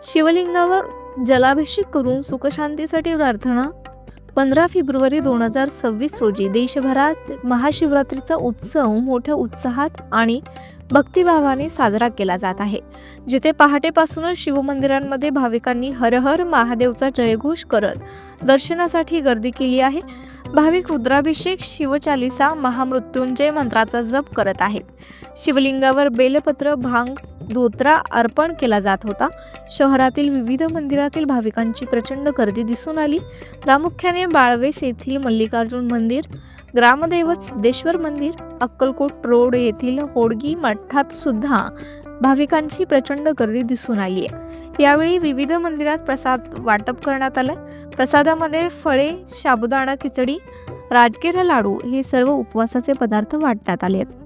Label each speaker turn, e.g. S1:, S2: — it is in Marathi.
S1: शिवलिंगावर जलाभिषेक करून सुखशांतीसाठी प्रार्थना. 15 फेब्रुवारी 2026 रोजी देशभरात महाशिवरात्रीचा उत्सव मोठ्या उत्साहात आणि भक्तिभावाने साजरा केला जात आहे. जिथे पहाटेपासूनच शिवमंदिरांमध्ये भाविकांनी हर हर महादेवचा जयघोष करत दर्शनासाठी गर्दी केली आहे. भाविक रुद्राभिषेक, शिवचालिसा, महामृत्युंजय मंत्राचा जप करत आहेत. शिवलिंगावर बेलपत्र, भांग, धोत्रा अर्पण केला जात होता. शहरातील विविध मंदिरातील भाविकांची प्रचंड गर्दी दिसून आली. प्रामुख्याने बाळवेस येथील मल्लिकार्जुन मंदिर, ग्रामदैवत सिद्धेश्वर मंदिर, अक्कलकोट रोड येथील होडगी मठात सुद्धा भाविकांची प्रचंड गर्दी दिसून आली आहे. यावेळी विविध मंदिरात प्रसाद वाटप करण्यात आलं. प्रसादामध्ये फळे, साबुदाणा खिचडी, राजगिरा लाडू हे सर्व उपवासाचे पदार्थ वाटण्यात आले आहेत.